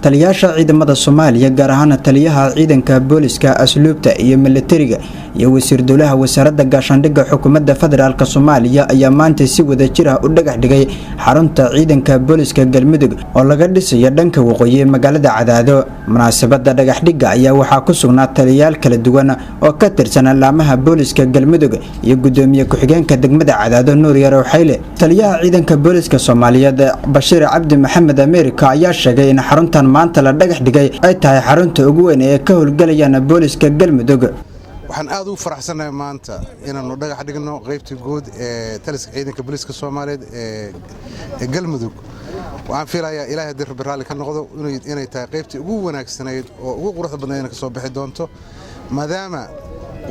taliyaasha ciidamada Soomaaliya gaar ahaan taliyaha ciidanka booliska asluubta iyo militariga iyo wasiir dowlaha wasaaradda gaashaandhigga xukuumadda federaalka Soomaaliya ayaa maanta si wada jir ah u dhagax dhigay xarunta ciidanka booliska Galmudug oo laga dhisayo dhanka waqooyi ee magaalada Cadaado. Munaasabadda dhagax dhigga ayaa waxaa ku sugnaa taliyaal kala duwan oo ka tirsan laamaha booliska Galmudug iyo gudoomiye ku-xigeenka degmada Cadaado Nuur Yarow Xayle. Taliyaha ciidanka booliska Soomaaliyeed Bashiir Cabdi Maxamed Ameerika ayaa sheegay in xaruntan maanta la dhagax dhigay ay tahay xarunta ugu weyn ee ka howlgalayaan booliska Galmudug. waxaan aad u faraxsanahay maanta inaanu dhagax dhigno qaybta guud ee taliska ciidanka booliska Soomaaliyeed ee Galmudug. waxaan filayaa Ilaahay dir baraali ka noqdo inay tahay qaybtii ugu wanaagsanayd oo ugu quruxda badnayd ka soo bixi doonto maadaama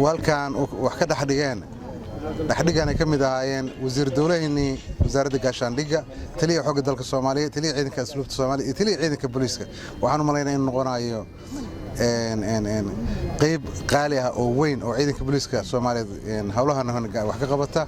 walkaan wax ka dhaxdhigaan ay kamid ahaayeen wasiir dowlaheeni wasaaradda gaashaandhigga taliyaha xoogga dalka Soomaaliya taliyaha ciidanka asluubta Soomaaliya iyo taliyaha ciidanka booliska waxaan u maleynayaa in noqonayo qayb qaali ah oo weyn oo ciidanka booliska Soomaaliyeed hawlahan wax ka qabata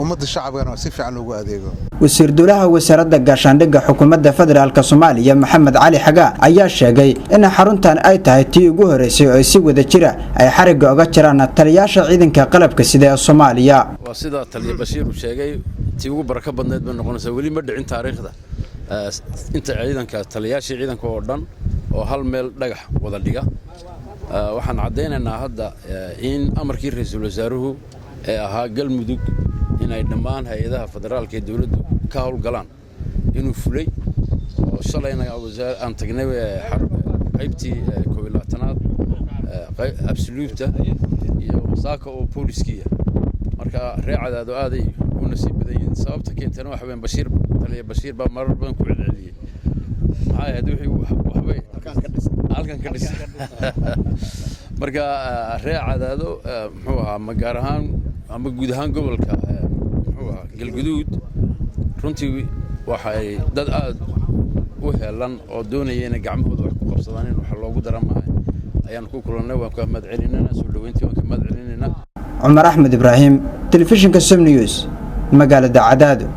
ummadda shacabkana si fiican loogu adeego. wasiir dowlaha wasaaradda gaashaandhigga xukuumadda federaalka Soomaaliya Maxamed Cali Xagaa ayaa sheegay in xaruntan ay tahay tii ugu horeysay oo si wada jir ah ay xariga uga jiraan taliyaasha ciidanka qalabka sida Soomaaliya. waa sida taliye Bashiir uu sheegay tii ugu baraka badneed bay noqonaysaa wali ma dhicin taariikhda inta ciidanka taliyaasha ciidanka oo dhan oo hal meel dhagax wada dhiga. waxaan cadeynaynaa hadda in amarkii ra'iisul wasaaruhu ee ahaa Galmudug inay dhammaan hay'adaha federaalka ee dawladdu ka howlgalaan inuu fulay oo shalayna aan tagnay qaybtii koobilaatanaad absoluta iyo wasaaka oo booliskiya marka reecadaadu aaday u nasiib badan yihiin sababta keentana waxa weyn Bashiir baa marar badan ku celceliyay maxay ahayd waxbay halkan ka dhis marka reecadaadu muxuu ahaa ma gaar ahaan ama guud ahaan gobolka Galguduud runtii waxay dad aad u heelan oo doonayeen inay gacmahooda wax ku qabsadaan in wax loogu daramahay ayaan ku kulannay waan ka madcelinayna soo dhaweyntii waan ka madcelinayna. Umar Ahmed Ibrahim, Telefishinka Som News, magaalada Cadaado.